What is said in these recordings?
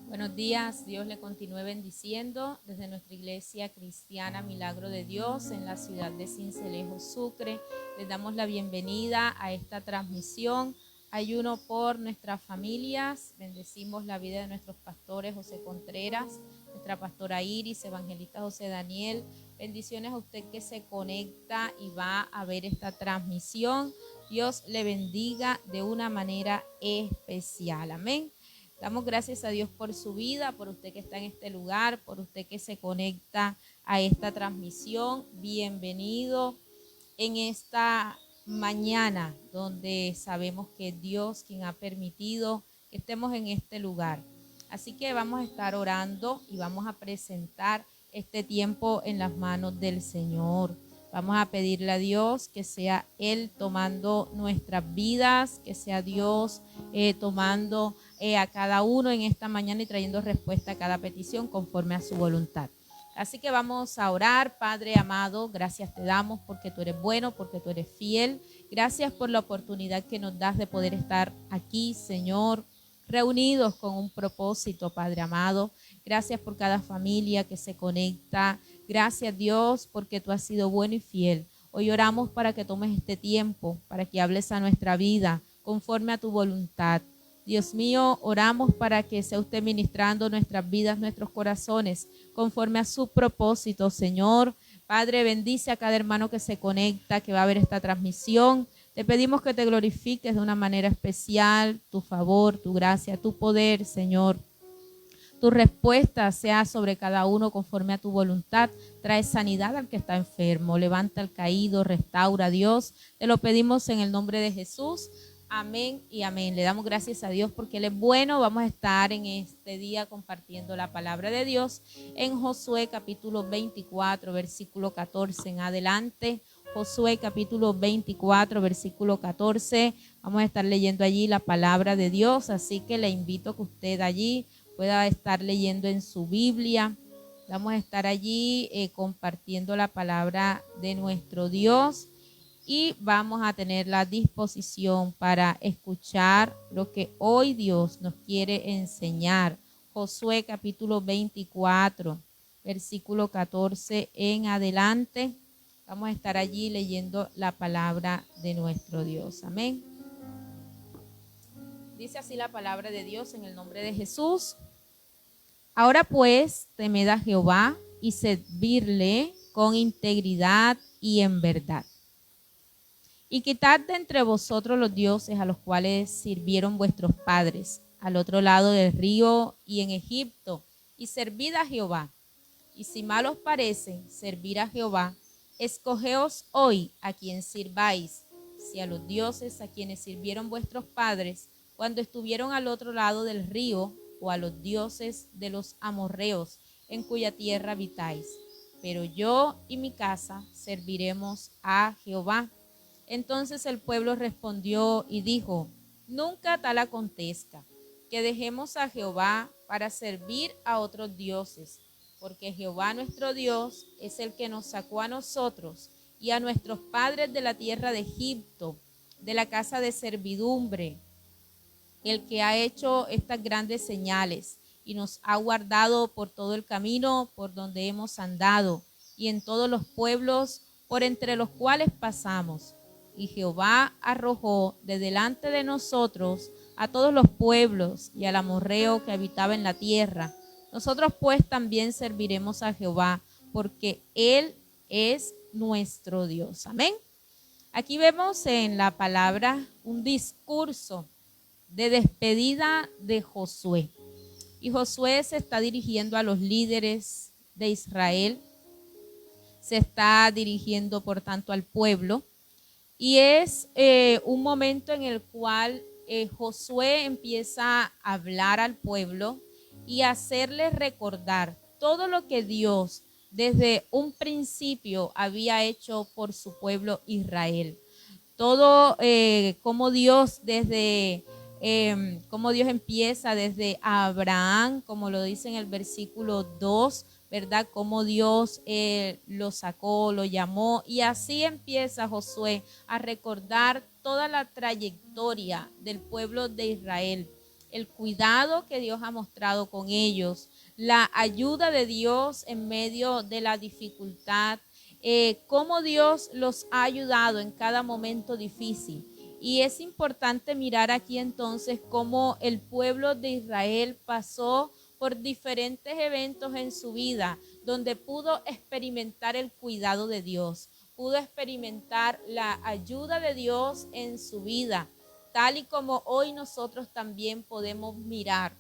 Buenos días, Dios le continúe bendiciendo desde nuestra iglesia cristiana Milagro de Dios en la ciudad de Sincelejo, Sucre. Les damos la bienvenida a esta transmisión. Ayuno por nuestras familias. Bendecimos la vida de nuestros pastores José Contreras, nuestra pastora Iris, evangelista José Daniel. Bendiciones a usted que se conecta y va a ver esta transmisión. Dios le bendiga de una manera especial. Amén. Damos gracias a Dios por su vida, por usted que está en este lugar, por usted que se conecta a esta transmisión. Bienvenido en esta mañana donde sabemos que es Dios quien ha permitido que estemos en este lugar. Así que vamos a estar orando y vamos a presentar este tiempo en las manos del Señor. Vamos a pedirle a Dios que sea Él tomando nuestras vidas, que sea Dios tomando a cada uno en esta mañana y trayendo respuesta a cada petición conforme a su voluntad. Así que vamos a orar. Padre amado, gracias te damos porque tú eres bueno, porque tú eres fiel. Gracias por la oportunidad que nos das de poder estar aquí, Señor, reunidos con un propósito, Padre amado. Gracias por cada familia que se conecta. Gracias, Dios, porque tú has sido bueno y fiel. Hoy oramos para que tomes este tiempo, para que hables a nuestra vida conforme a tu voluntad. Dios mío, oramos para que sea usted ministrando nuestras vidas, nuestros corazones, conforme a su propósito, Señor. Padre, bendice a cada hermano que se conecta, que va a ver esta transmisión. Te pedimos que te glorifiques de una manera especial, tu favor, tu gracia, tu poder, Señor. Tu respuesta sea sobre cada uno conforme a tu voluntad. Trae sanidad al que está enfermo, levanta al caído, restaura, Dios. Te lo pedimos en el nombre de Jesús. Amén y amén. Le damos gracias a Dios porque Él es bueno. Vamos a estar en este día compartiendo la palabra de Dios en Josué capítulo 24, versículo 14 en adelante. Josué capítulo 24, versículo 14. Vamos a estar leyendo allí la palabra de Dios, así que le invito a que usted allí pueda estar leyendo en su Biblia. Vamos a estar allí compartiendo la palabra de nuestro Dios y vamos a tener la disposición para escuchar lo que hoy Dios nos quiere enseñar. Josué capítulo 24, versículo 14 en adelante. Vamos a estar allí leyendo la palabra de nuestro Dios. Amén. Dice así la palabra de Dios en el nombre de Jesús. Ahora pues, temed a Jehová y servirle con integridad y en verdad. Y quitad de entre vosotros los dioses a los cuales sirvieron vuestros padres, al otro lado del río y en Egipto, y servid a Jehová. Y si mal os parece servir a Jehová, escogeos hoy a quien sirváis, si a los dioses a quienes sirvieron vuestros padres cuando estuvieron al otro lado del río, o a los dioses de los amorreos en cuya tierra habitáis. Pero yo y mi casa serviremos a Jehová. Entonces el pueblo respondió y dijo: nunca tal acontezca, que dejemos a Jehová para servir a otros dioses, porque Jehová nuestro Dios es el que nos sacó a nosotros y a nuestros padres de la tierra de Egipto, de la casa de servidumbre, el que ha hecho estas grandes señales y nos ha guardado por todo el camino por donde hemos andado y en todos los pueblos por entre los cuales pasamos. Y Jehová arrojó de delante de nosotros a todos los pueblos y al amorreo que habitaba en la tierra. Nosotros pues también serviremos a Jehová, porque Él es nuestro Dios. Amén. Aquí vemos en la palabra un discurso de despedida de Josué. Y Josué se está dirigiendo a los líderes de Israel, se está dirigiendo por tanto al pueblo, y es un momento en el cual Josué empieza a hablar al pueblo y a hacerles recordar todo lo que Dios desde un principio había hecho por su pueblo Israel. Todo como Dios cómo Dios empieza desde Abraham, como lo dice en el versículo 2, ¿verdad? Cómo Dios lo sacó, lo llamó, y así empieza Josué a recordar toda la trayectoria del pueblo de Israel. el cuidado que Dios ha mostrado con ellos, la ayuda de Dios en medio de la dificultad, cómo Dios los ha ayudado en cada momento difícil. Y es importante mirar aquí entonces cómo el pueblo de Israel pasó por diferentes eventos en su vida, donde pudo experimentar el cuidado de Dios, pudo experimentar la ayuda de Dios en su vida, tal y como hoy nosotros también podemos mirar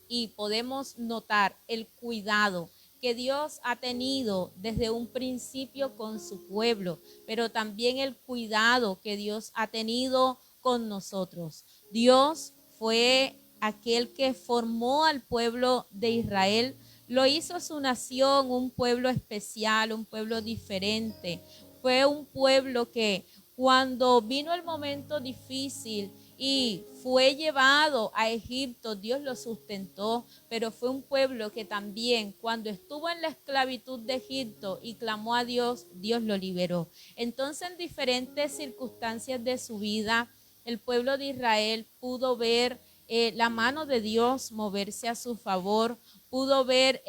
y podemos notar el cuidado que Dios ha tenido desde un principio con su pueblo, pero también el cuidado que Dios ha tenido con nosotros. Dios fue aquel que formó al pueblo de Israel, lo hizo su nación, un pueblo especial, un pueblo diferente. Fue un pueblo que cuando vino el momento difícil y fue llevado a Egipto, Dios lo sustentó, pero fue un pueblo que también cuando estuvo en la esclavitud de Egipto y clamó a Dios, Dios lo liberó. Entonces, en diferentes circunstancias de su vida, el pueblo de Israel pudo ver la mano de Dios moverse a su favor, pudo ver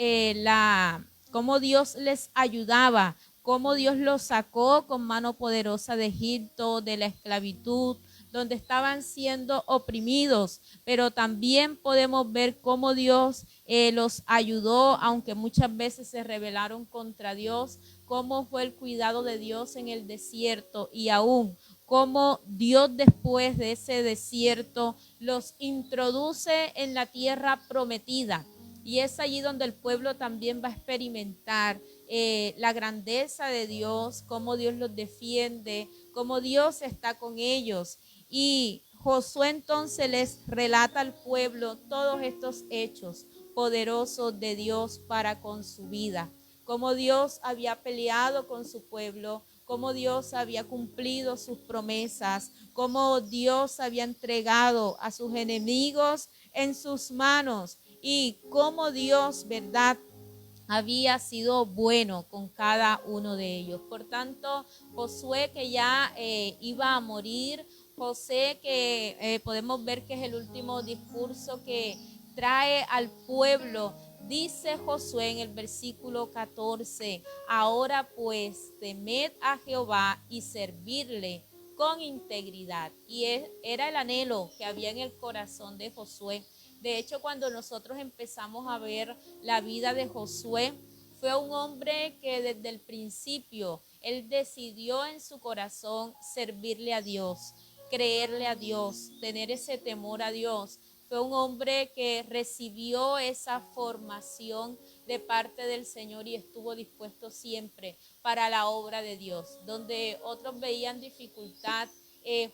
cómo Dios les ayudaba, cómo Dios los sacó con mano poderosa de Egipto, de la esclavitud, donde estaban siendo oprimidos, pero también podemos ver cómo Dios los ayudó, aunque muchas veces se rebelaron contra Dios, cómo fue el cuidado de Dios en el desierto y aún cómo Dios después de ese desierto los introduce en la tierra prometida. Y es allí donde el pueblo también va a experimentar la grandeza de Dios, cómo Dios los defiende, cómo Dios está con ellos. Y Josué entonces les relata al pueblo todos estos hechos poderosos de Dios para con su vida, cómo Dios había peleado con su pueblo, cómo Dios había cumplido sus promesas, cómo Dios había entregado a sus enemigos en sus manos y cómo Dios, ¿verdad?, había sido bueno con cada uno de ellos. Por tanto, Josué, que ya iba a morir, José, que podemos ver que es el último discurso que trae al pueblo, dice Josué en el versículo 14, ahora pues temed a Jehová y servirle con integridad. Y era el anhelo que había en el corazón de Josué. De hecho, cuando nosotros empezamos a ver la vida de Josué, fue un hombre que desde el principio, él decidió en su corazón servirle a Dios, creerle a Dios, tener ese temor a Dios. Fue un hombre que recibió esa formación de parte del Señor y estuvo dispuesto siempre para la obra de Dios. Donde otros veían dificultad,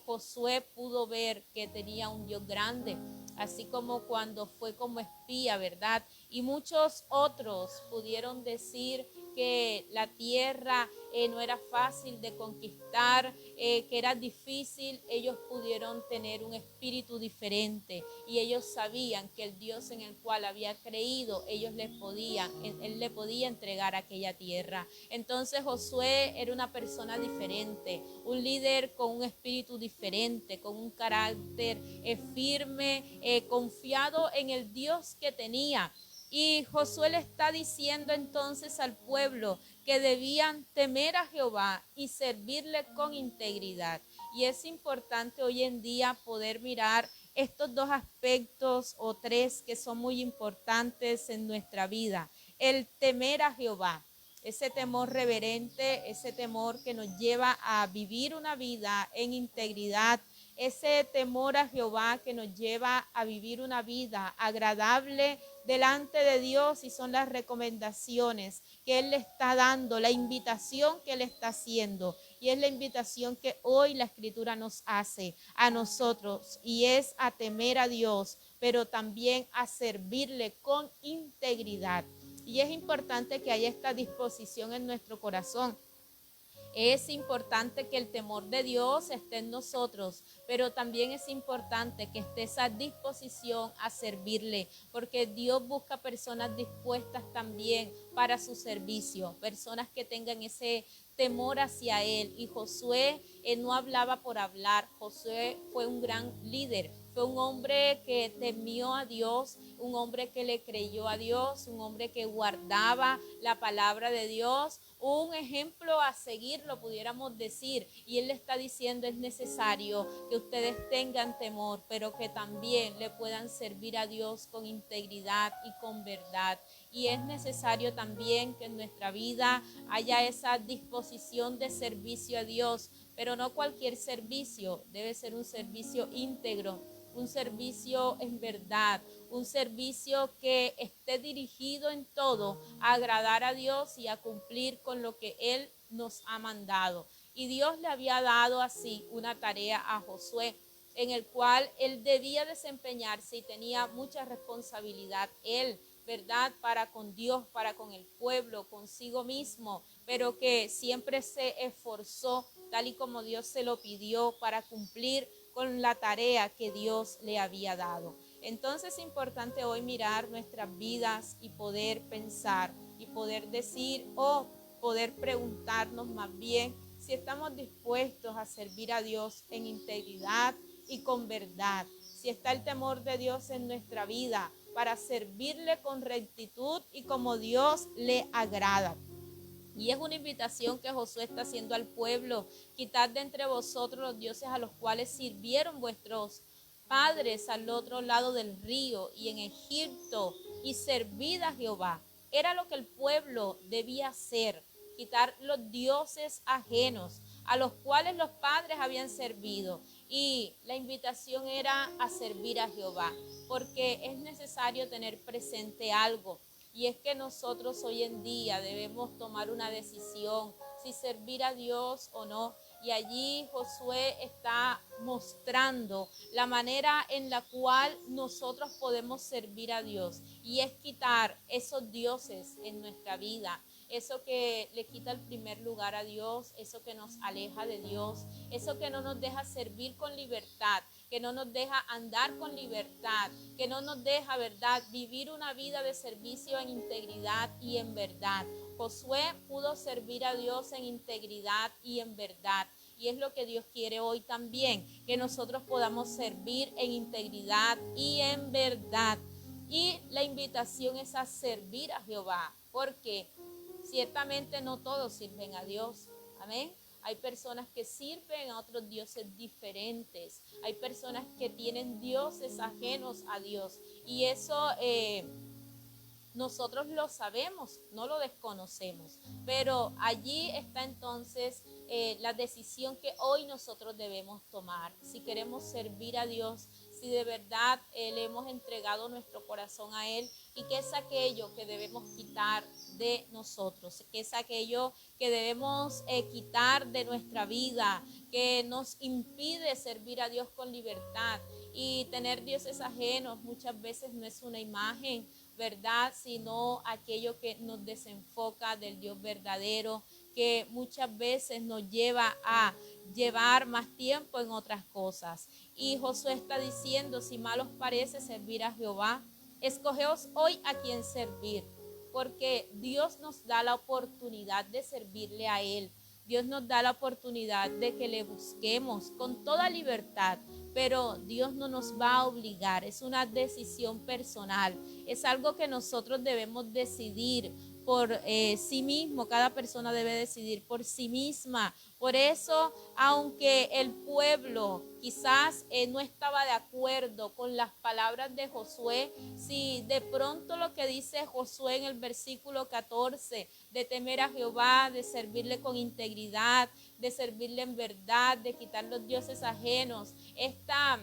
Josué pudo ver que tenía un Dios grande, así como cuando fue como espía, ¿verdad? Y muchos otros pudieron decir que la tierra no era fácil de conquistar, que era difícil. Ellos pudieron tener un espíritu diferente y ellos sabían que el Dios en el cual había creído, él le podía entregar aquella tierra. Entonces Josué era una persona diferente, un líder con un espíritu diferente, con un carácter firme, confiado en el Dios que tenía. Y Josué le está diciendo entonces al pueblo que debían temer a Jehová y servirle con integridad. Y es importante hoy en día poder mirar estos dos aspectos o tres que son muy importantes en nuestra vida. El temer a Jehová, ese temor reverente, ese temor que nos lleva a vivir una vida en integridad, ese temor a Jehová que nos lleva a vivir una vida agradable delante de Dios, y son las recomendaciones que Él le está dando, la invitación que Él está haciendo, y es la invitación que hoy la Escritura nos hace a nosotros, y es a temer a Dios, pero también a servirle con integridad. Y es importante que haya esta disposición en nuestro corazón. Es importante que el temor de Dios esté en nosotros, pero también es importante que esté esa disposición a servirle, porque Dios busca personas dispuestas también para su servicio, personas que tengan ese temor hacia Él. Y Josué no hablaba por hablar. Josué fue un gran líder, Fue un hombre que temió a Dios, un hombre que le creyó a Dios, un hombre que guardaba la palabra de Dios, un ejemplo a seguir, lo pudiéramos decir. Y él le está diciendo, es necesario que ustedes tengan temor, pero que también le puedan servir a Dios con integridad y con verdad. Y es necesario también que en nuestra vida haya esa disposición de servicio a Dios, pero no cualquier servicio, debe ser un servicio íntegro, un servicio en verdad, un servicio que esté dirigido en todo a agradar a Dios y a cumplir con lo que Él nos ha mandado. Y Dios le había dado así una tarea a Josué, en el cual él debía desempeñarse y tenía mucha responsabilidad él, ¿verdad? Para con Dios, para con el pueblo, consigo mismo, pero que siempre se esforzó tal y como Dios se lo pidió para cumplir con la tarea que Dios le había dado. Entonces es importante hoy mirar nuestras vidas y poder pensar y poder decir o poder preguntarnos más bien si estamos dispuestos a servir a Dios en integridad y con verdad, si está el temor de Dios en nuestra vida para servirle con rectitud y como Dios le agrada. Y es una invitación que Josué está haciendo al pueblo: quitad de entre vosotros los dioses a los cuales sirvieron vuestros padres al otro lado del río y en Egipto, y servid a Jehová. Era lo que el pueblo debía hacer: quitar los dioses ajenos a los cuales los padres habían servido. Y la invitación era a servir a Jehová, porque es necesario tener presente algo. Y es que nosotros hoy en día debemos tomar una decisión si servir a Dios o no. Y allí Josué está mostrando la manera en la cual nosotros podemos servir a Dios. Y es quitar esos dioses en nuestra vida, eso que le quita el primer lugar a Dios, eso que nos aleja de Dios, eso que no nos deja servir con libertad, que no nos deja andar con libertad, que no nos deja, ¿verdad?, vivir una vida de servicio en integridad y en verdad. Josué pudo servir a Dios en integridad y en verdad. Y es lo que Dios quiere hoy también, que nosotros podamos servir en integridad y en verdad. Y la invitación es a servir a Jehová, porque ciertamente no todos sirven a Dios. Amén. Hay personas que sirven a otros dioses diferentes. Hay personas que tienen dioses ajenos a Dios. Y eso nosotros lo sabemos, no lo desconocemos. Pero allí está entonces la decisión que hoy nosotros debemos tomar. Si queremos servir a Dios, si de verdad le hemos entregado nuestro corazón a Él, y qué es aquello que debemos quitar de nosotros, qué es aquello que debemos quitar de nuestra vida, que nos impide servir a Dios con libertad. Y tener dioses ajenos muchas veces no es una imagen, ¿verdad?, sino aquello que nos desenfoca del Dios verdadero, que muchas veces nos lleva a llevar más tiempo en otras cosas. Y Josué está diciendo: si mal os parece servir a Jehová, escogeos hoy a quien servir, porque Dios nos da la oportunidad de servirle a Él. Dios nos da la oportunidad de que le busquemos con toda libertad, pero Dios no nos va a obligar. Es una decisión personal, es algo que nosotros debemos decidir por sí mismo. Cada persona debe decidir por sí misma. Por eso, aunque el pueblo quizás no estaba de acuerdo con las palabras de Josué, si de pronto lo que dice Josué en el versículo 14, de temer a Jehová, de servirle con integridad, de servirle en verdad, de quitar los dioses ajenos, esta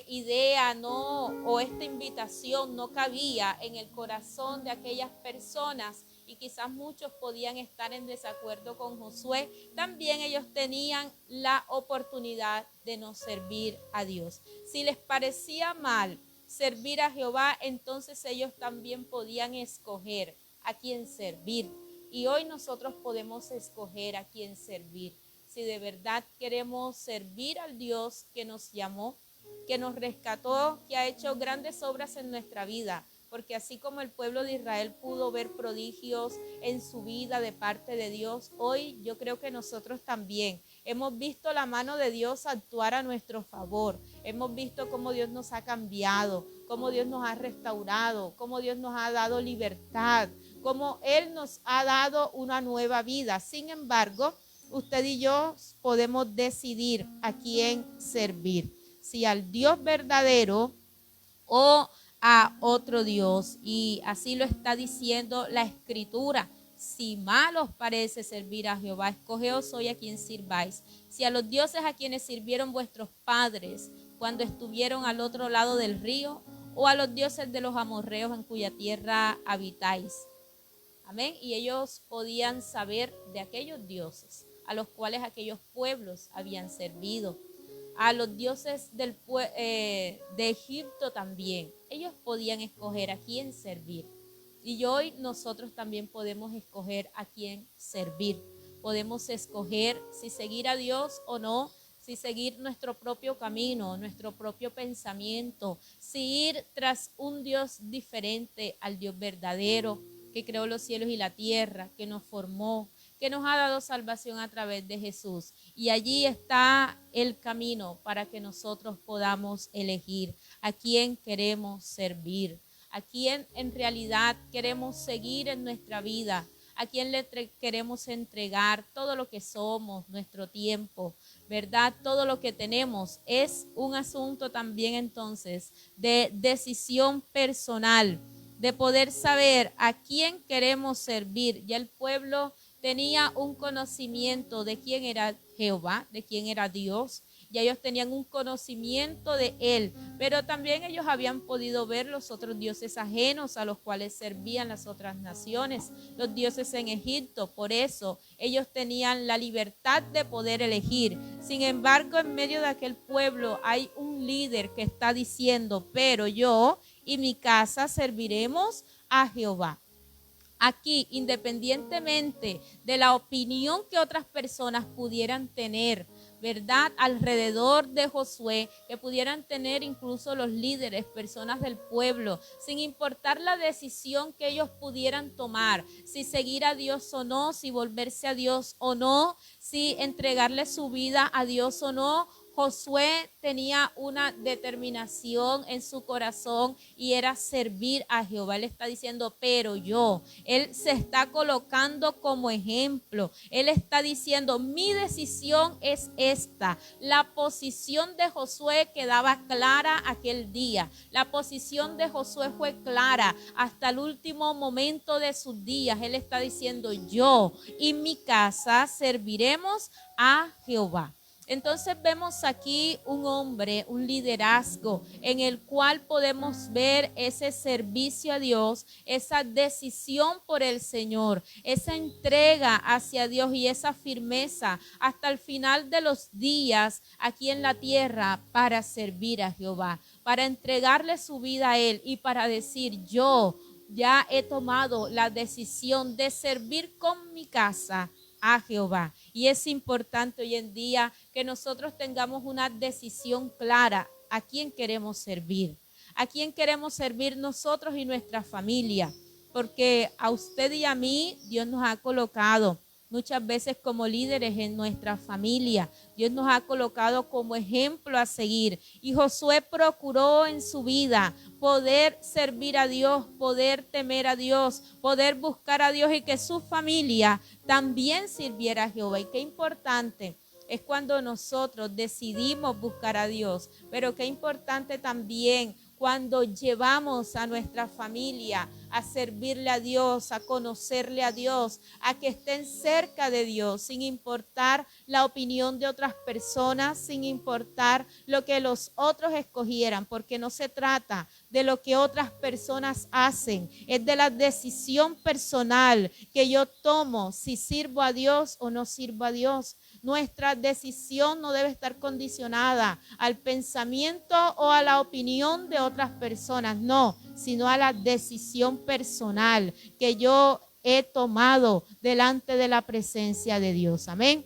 idea no, o esta invitación no cabía en el corazón de aquellas personas, y quizás muchos podían estar en desacuerdo con Josué, también ellos tenían la oportunidad de no servir a Dios. Si les parecía mal servir a Jehová, entonces ellos también podían escoger a quién servir. Y hoy nosotros podemos escoger a quién servir. Si de verdad queremos servir al Dios que nos llamó, que nos rescató, que ha hecho grandes obras en nuestra vida, porque así como el pueblo de Israel pudo ver prodigios en su vida de parte de Dios, hoy yo creo que nosotros también hemos visto la mano de Dios actuar a nuestro favor. Hemos visto cómo Dios nos ha cambiado, cómo Dios nos ha restaurado, cómo Dios nos ha dado libertad, cómo Él nos ha dado una nueva vida. Sin embargo, usted y yo podemos decidir a quién servir, si al Dios verdadero o a otro Dios. Y así lo está diciendo la Escritura. Si mal os parece servir a Jehová, escogeos hoy a quien sirváis. Si a los dioses a quienes sirvieron vuestros padres cuando estuvieron al otro lado del río, o a los dioses de los amorreos en cuya tierra habitáis. Amén. Y ellos podían saber de aquellos dioses a los cuales aquellos pueblos habían servido. A los dioses de Egipto también. Ellos podían escoger a quién servir. Y hoy nosotros también podemos escoger a quién servir. Podemos escoger si seguir a Dios o no, si seguir nuestro propio camino, nuestro propio pensamiento, si ir tras un Dios diferente al Dios verdadero, que creó los cielos y la tierra, que nos formó, que nos ha dado salvación a través de Jesús. Y allí está el camino para que nosotros podamos elegir a quién queremos servir, a quién en realidad queremos seguir en nuestra vida, a quién le queremos entregar todo lo que somos, nuestro tiempo, ¿verdad? Todo lo que tenemos. Es un asunto también entonces de decisión personal, de poder saber a quién queremos servir. Ya el pueblo tenía un conocimiento de quién era Jehová, de quién era Dios. Ya ellos tenían un conocimiento de Él, pero también ellos habían podido ver los otros dioses ajenos a los cuales servían las otras naciones, los dioses en Egipto. Por eso ellos tenían la libertad de poder elegir. Sin embargo, en medio de aquel pueblo hay un líder que está diciendo, pero yo y mi casa serviremos a Jehová. Aquí, independientemente de la opinión que otras personas pudieran tener, ¿verdad?, alrededor de Josué, que pudieran tener incluso los líderes, personas del pueblo, sin importar la decisión que ellos pudieran tomar, si seguir a Dios o no, si volverse a Dios o no, si entregarle su vida a Dios o no, Josué tenía una determinación en su corazón y era servir a Jehová. Él está diciendo, pero yo, él se está colocando como ejemplo. Él está diciendo, mi decisión es esta. La posición de Josué quedaba clara aquel día. La posición de Josué fue clara hasta el último momento de sus días. Él está diciendo, yo y mi casa serviremos a Jehová. Entonces vemos aquí un hombre, un liderazgo en el cual podemos ver ese servicio a Dios, esa decisión por el Señor, esa entrega hacia Dios y esa firmeza hasta el final de los días aquí en la tierra para servir a Jehová, para entregarle su vida a Él y para decir, yo ya he tomado la decisión de servir con mi casa a Jehová. Y es importante hoy en día que nosotros tengamos una decisión clara a quién queremos servir. A quién queremos servir nosotros y nuestra familia. Porque a usted y a mí Dios nos ha colocado muchas veces como líderes en nuestra familia. Dios nos ha colocado como ejemplo a seguir. Y Josué procuró en su vida poder servir a Dios, poder temer a Dios, poder buscar a Dios y que su familia también sirviera a Jehová. Y qué importante es cuando nosotros decidimos buscar a Dios, pero qué importante también cuando llevamos a nuestra familia a servirle a Dios, a conocerle a Dios, a que estén cerca de Dios, sin importar la opinión de otras personas, sin importar lo que los otros escogieran, porque no se trata de lo que otras personas hacen, es de la decisión personal que yo tomo si sirvo a Dios o no sirvo a Dios. Nuestra decisión no debe estar condicionada al pensamiento o a la opinión de otras personas, no, sino a la decisión personal que yo he tomado delante de la presencia de Dios. Amén.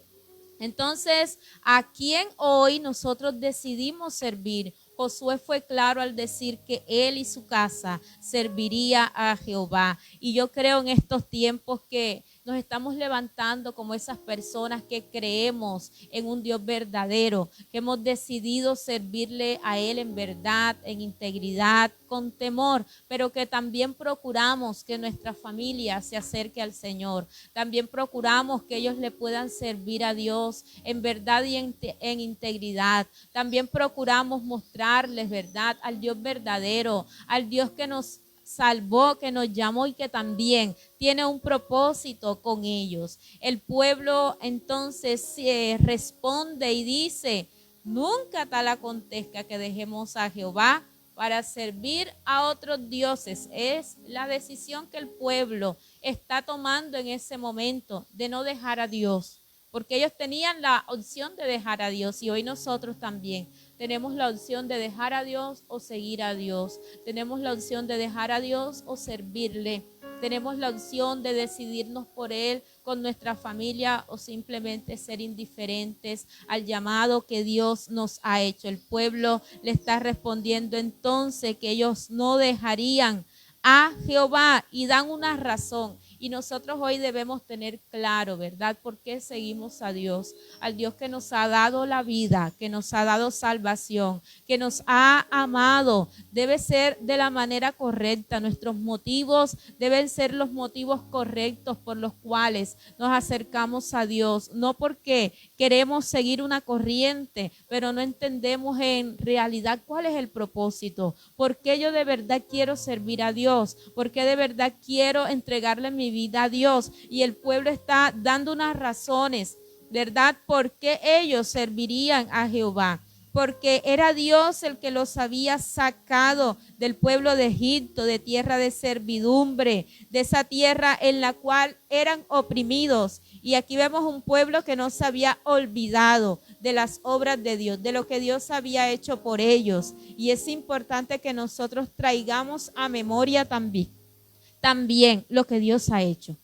Entonces, ¿a quién hoy nosotros decidimos servir? Josué fue claro al decir que él y su casa serviría a Jehová. Y yo creo en estos tiempos que nos estamos levantando como esas personas que creemos en un Dios verdadero, que hemos decidido servirle a Él en verdad, en integridad, con temor, pero que también procuramos que nuestra familia se acerque al Señor. También procuramos que ellos le puedan servir a Dios en verdad y en integridad. También procuramos mostrarles, ¿verdad?, al Dios verdadero, al Dios que nos salvó, que nos llamó y que también tiene un propósito con ellos. El pueblo entonces responde y dice: nunca tal acontezca que dejemos a Jehová para servir a otros dioses. Es la decisión que el pueblo está tomando en ese momento de no dejar a Dios, porque ellos tenían la opción de dejar a Dios y hoy nosotros también tenemos la opción de dejar a Dios o seguir a Dios. Tenemos la opción de dejar a Dios o servirle. Tenemos la opción de decidirnos por Él con nuestra familia o simplemente ser indiferentes al llamado que Dios nos ha hecho. El pueblo le está respondiendo entonces que ellos no dejarían a Jehová y dan una razón. Y nosotros hoy debemos tener claro, ¿verdad?, por qué seguimos a Dios, al Dios que nos ha dado la vida, que nos ha dado salvación, que nos ha amado. Debe ser de la manera correcta. Nuestros motivos deben ser los motivos correctos por los cuales nos acercamos a Dios, no porque queremos seguir una corriente, pero no entendemos en realidad cuál es el propósito, por qué yo de verdad quiero servir a Dios, por qué de verdad quiero entregarle mi vida a Dios. Y el pueblo está dando unas razones, ¿verdad?, por qué ellos servirían a Jehová. Porque era Dios el que los había sacado del pueblo de Egipto, de tierra de servidumbre, de esa tierra en la cual eran oprimidos. Y aquí vemos un pueblo que no se había olvidado de las obras de Dios, de lo que Dios había hecho por ellos. Y es importante que nosotros traigamos a memoria también lo que Dios ha hecho.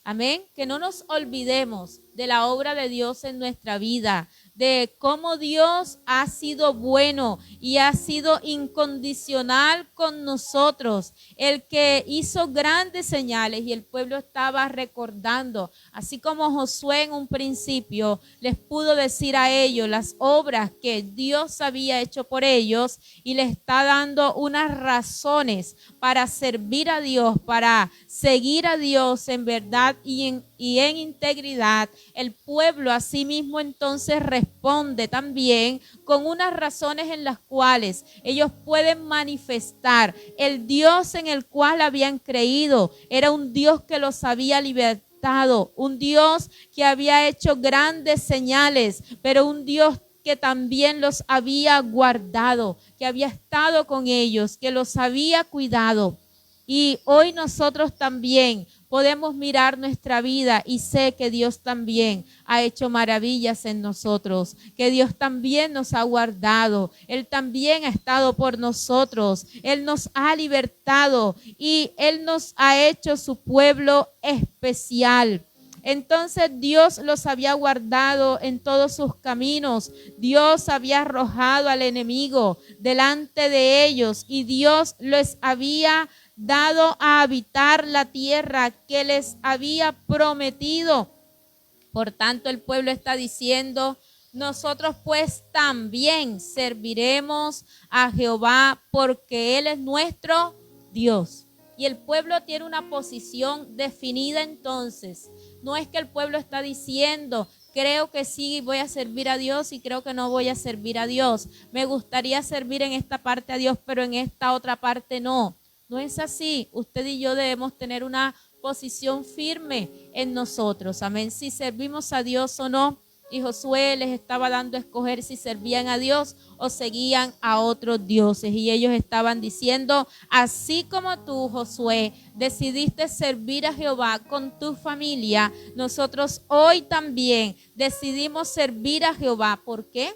Amén. Que no nos olvidemos de la obra de Dios en nuestra vida, de cómo Dios ha sido bueno y ha sido incondicional con nosotros, el que hizo grandes señales. Y el pueblo estaba recordando, así como Josué en un principio les pudo decir a ellos las obras que Dios había hecho por ellos, y les está dando unas razones para servir a Dios, para seguir a Dios en verdad y en integridad. El pueblo asimismo entonces responde también con unas razones en las cuales ellos pueden manifestar el Dios en el cual habían creído. Era un Dios que los había libertado, un Dios que había hecho grandes señales, pero un Dios que también los había guardado, que había estado con ellos, que los había cuidado. Y hoy nosotros también podemos mirar nuestra vida y sé que Dios también ha hecho maravillas en nosotros, que Dios también nos ha guardado, Él también ha estado por nosotros, Él nos ha libertado y Él nos ha hecho su pueblo especial. Entonces Dios los había guardado en todos sus caminos. Dios había arrojado al enemigo delante de ellos y Dios les había dado a habitar la tierra que les había prometido. Por tanto, el pueblo está diciendo: nosotros pues también serviremos a Jehová porque Él es nuestro Dios. Y el pueblo tiene una posición definida entonces. No es que el pueblo está diciendo: creo que sí voy a servir a Dios y creo que no voy a servir a Dios. Me gustaría servir en esta parte a Dios, pero en esta otra parte no. No es así. Usted y yo debemos tener una posición firme en nosotros. Amén. Si servimos a Dios o no. Y Josué les estaba dando a escoger si servían a Dios o seguían a otros dioses. Y ellos estaban diciendo: así como tú, Josué, decidiste servir a Jehová con tu familia, nosotros hoy también decidimos servir a Jehová. ¿Por qué?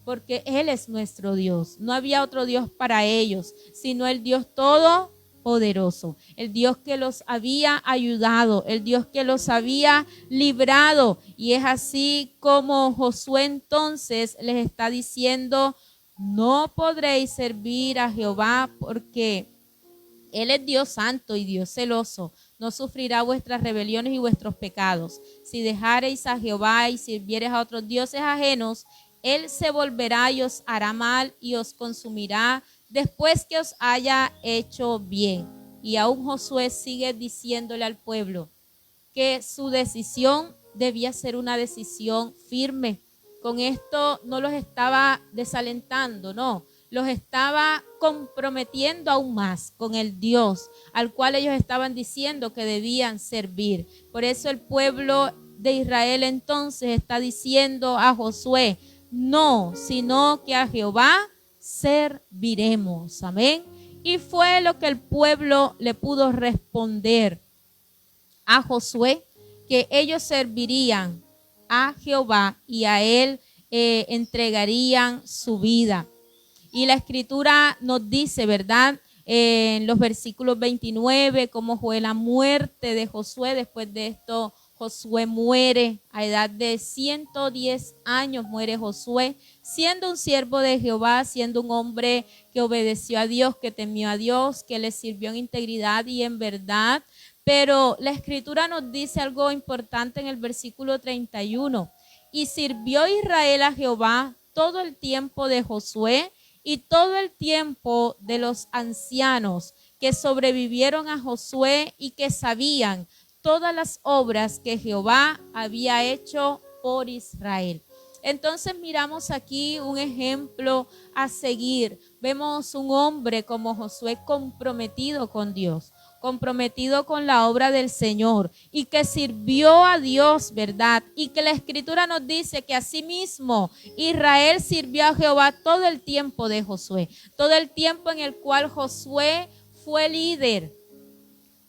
Porque Él es nuestro Dios. No había otro Dios para ellos, sino el Dios todopoderoso, el Dios que los había ayudado, el Dios que los había librado. Y es así como Josué entonces les está diciendo: no podréis servir a Jehová porque Él es Dios santo y Dios celoso. No sufrirá vuestras rebeliones y vuestros pecados. Si dejareis a Jehová y sirviereis a otros dioses ajenos, Él se volverá y os hará mal y os consumirá después que os haya hecho bien. Y aún Josué sigue diciéndole al pueblo que su decisión debía ser una decisión firme. Con esto no los estaba desalentando, no, los estaba comprometiendo aún más con el Dios al cual ellos estaban diciendo que debían servir. Por eso el pueblo de Israel entonces está diciendo a Josué, no, sino que a Jehová serviremos. Amén. Y fue lo que el pueblo le pudo responder a Josué, que ellos servirían a Jehová y a él entregarían su vida. Y la escritura nos dice, ¿verdad? En los versículos 29, cómo fue la muerte de Josué. Después de esto, Josué muere a edad de 110 años, muere Josué, siendo un siervo de Jehová, siendo un hombre que obedeció a Dios, que temió a Dios, que le sirvió en integridad y en verdad. Pero la escritura nos dice algo importante en el versículo 31. Y sirvió Israel a Jehová todo el tiempo de Josué y todo el tiempo de los ancianos que sobrevivieron a Josué y que sabían todas las obras que Jehová había hecho por Israel. Entonces miramos aquí un ejemplo a seguir. Vemos un hombre como Josué comprometido con Dios, comprometido con la obra del Señor y que sirvió a Dios, ¿verdad? Y que la escritura nos dice que asimismo Israel sirvió a Jehová todo el tiempo de Josué, todo el tiempo en el cual Josué fue líder.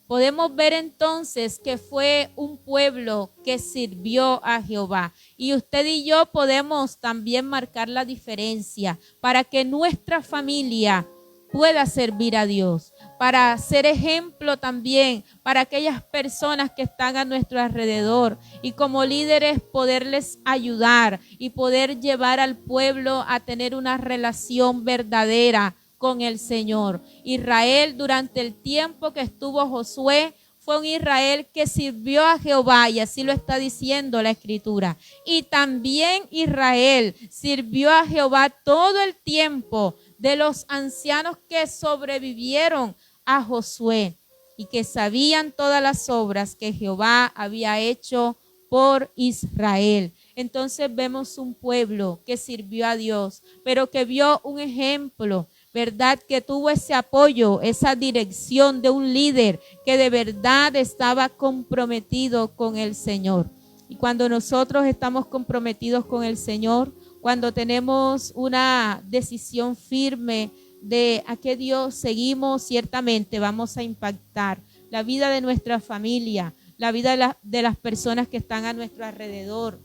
Podemos ver entonces que fue un pueblo que sirvió a Jehová. Y usted y yo podemos también marcar la diferencia para que nuestra familia pueda servir a Dios, para ser ejemplo también para aquellas personas que están a nuestro alrededor y como líderes poderles ayudar y poder llevar al pueblo a tener una relación verdadera con el Señor. Israel, durante el tiempo que estuvo Josué, fue un Israel que sirvió a Jehová, y así lo está diciendo la escritura. Y también Israel sirvió a Jehová todo el tiempo de los ancianos que sobrevivieron a Josué y que sabían todas las obras que Jehová había hecho por Israel. Entonces vemos un pueblo que sirvió a Dios, pero que vio un ejemplo, ¿verdad? Que tuvo ese apoyo, esa dirección de un líder que de verdad estaba comprometido con el Señor. Y cuando nosotros estamos comprometidos con el Señor, cuando tenemos una decisión firme de a qué Dios seguimos, ciertamente vamos a impactar la vida de nuestra familia, la vida de las personas que están a nuestro alrededor.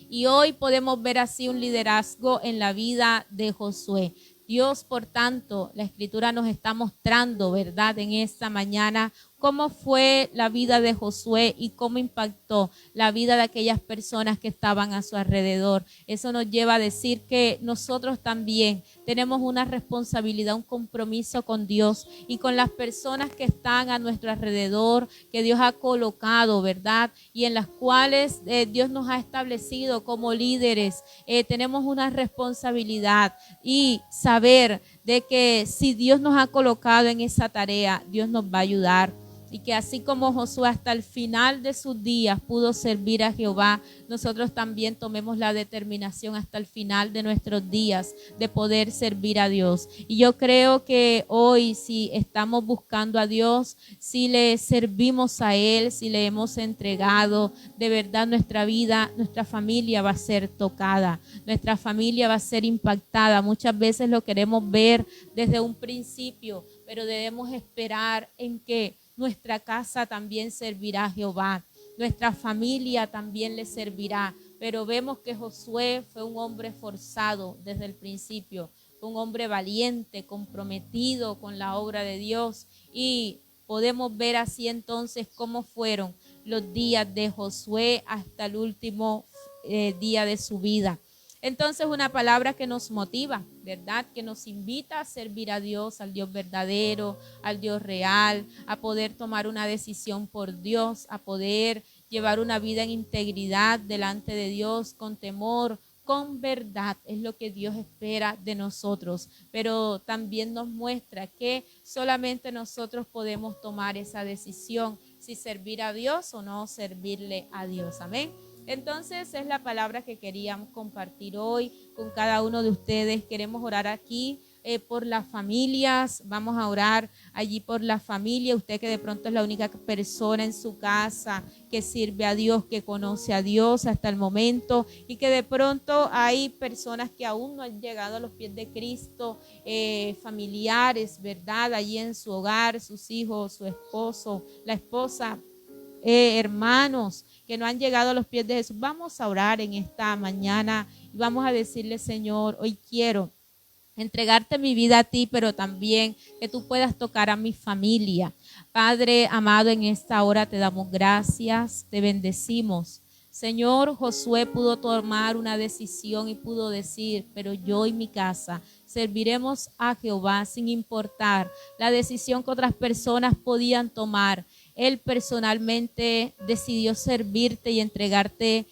Y hoy podemos ver así un liderazgo en la vida de Josué. Dios, por tanto, la escritura nos está mostrando, ¿verdad?, en esta mañana cómo fue la vida de Josué y cómo impactó la vida de aquellas personas que estaban a su alrededor. Eso nos lleva a decir que nosotros también tenemos una responsabilidad, un compromiso con Dios y con las personas que están a nuestro alrededor, que Dios ha colocado, ¿verdad?, y en las cuales Dios nos ha establecido como líderes. Tenemos una responsabilidad y saber de que si Dios nos ha colocado en esa tarea, Dios nos va a ayudar. Y que así como Josué hasta el final de sus días pudo servir a Jehová, nosotros también tomemos la determinación hasta el final de nuestros días de poder servir a Dios. Y yo creo que hoy, si estamos buscando a Dios, si le servimos a Él, si le hemos entregado, de verdad nuestra vida, nuestra familia va a ser tocada, nuestra familia va a ser impactada. Muchas veces lo queremos ver desde un principio, pero debemos esperar en que nuestra casa también servirá a Jehová, nuestra familia también le servirá. Pero vemos que Josué fue un hombre forzado desde el principio, fue un hombre valiente, comprometido con la obra de Dios, y podemos ver así entonces cómo fueron los días de Josué hasta el último día de su vida. Entonces una palabra que nos motiva, ¿verdad? Que nos invita a servir a Dios, al Dios verdadero, al Dios real, a poder tomar una decisión por Dios, a poder llevar una vida en integridad delante de Dios, con temor, con verdad. Es lo que Dios espera de nosotros. Pero también nos muestra que solamente nosotros podemos tomar esa decisión, si servir a Dios o no servirle a Dios. Amén. Entonces es la palabra que queríamos compartir hoy con cada uno de ustedes. Queremos orar aquí por las familias. Vamos a orar allí por la familia. Usted que de pronto es la única persona en su casa que sirve a Dios, que conoce a Dios hasta el momento, y que de pronto hay personas que aún no han llegado a los pies de Cristo, familiares, ¿verdad? Allí en su hogar, sus hijos, su esposo, la esposa, hermanos que no han llegado a los pies de Jesús. Vamos a orar en esta mañana y vamos a decirle: Señor, hoy quiero entregarte mi vida a ti, pero también que tú puedas tocar a mi familia. Padre amado, en esta hora te damos gracias, te bendecimos. Señor, Josué pudo tomar una decisión y pudo decir: pero yo y mi casa serviremos a Jehová, sin importar la decisión que otras personas podían tomar. Él personalmente decidió servirte y entregarte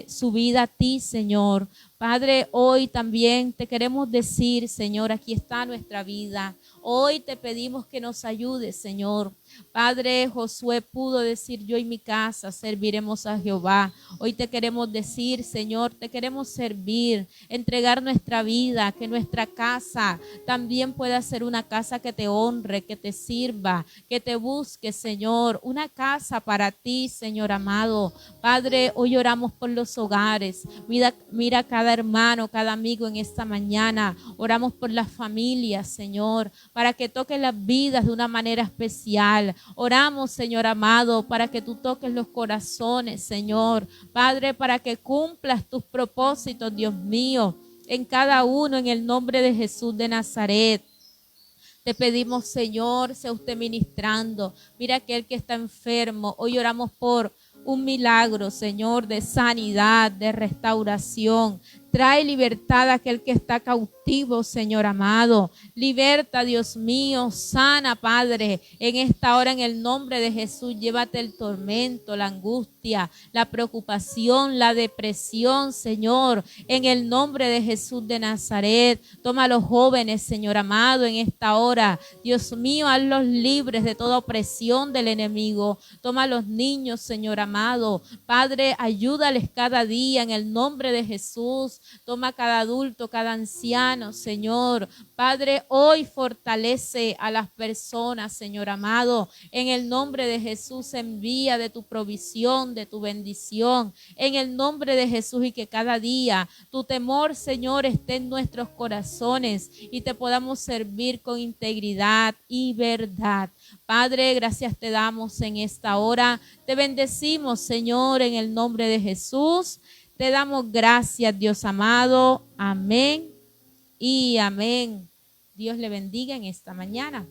su vida a ti, Señor. Padre, hoy también te queremos decir, Señor, aquí está nuestra vida. Hoy te pedimos que nos ayudes, Señor. Padre, Josué pudo decir: yo y mi casa serviremos a Jehová. Hoy te queremos decir, Señor, te queremos servir, entregar nuestra vida, que nuestra casa también pueda ser una casa que te honre, que te sirva, que te busque, Señor. Una casa para ti, Señor amado. Padre, hoy oramos por los hogares. Mira cada hermano, cada amigo en esta mañana. Oramos por las familias, Señor, para que toques las vidas de una manera especial. Oramos, Señor amado, para que tú toques los corazones, Señor. Padre, para que cumplas tus propósitos, Dios mío, en cada uno, en el nombre de Jesús de Nazaret. Te pedimos, Señor, sea usted ministrando. Mira aquel que está enfermo. Hoy oramos por un milagro, Señor, de sanidad, de restauración. Trae libertad a aquel que está cautivo, Señor amado. Liberta, Dios mío, sana, Padre, en esta hora, en el nombre de Jesús. Llévate el tormento, la angustia, la preocupación, la depresión, Señor, en el nombre de Jesús de Nazaret. Toma a los jóvenes, Señor amado, en esta hora. Dios mío, hazlos libres de toda opresión del enemigo. Toma a los niños, Señor amado. Padre, ayúdales cada día en el nombre de Jesús. Toma cada adulto, cada anciano, Señor. Padre, hoy fortalece a las personas, Señor amado. En el nombre de Jesús, envía de tu provisión, de tu bendición. En el nombre de Jesús, y que cada día tu temor, Señor, esté en nuestros corazones y te podamos servir con integridad y verdad. Padre, gracias te damos en esta hora. Te bendecimos, Señor, en el nombre de Jesús. Te damos gracias, Dios amado. Amén y amén. Dios le bendiga en esta mañana.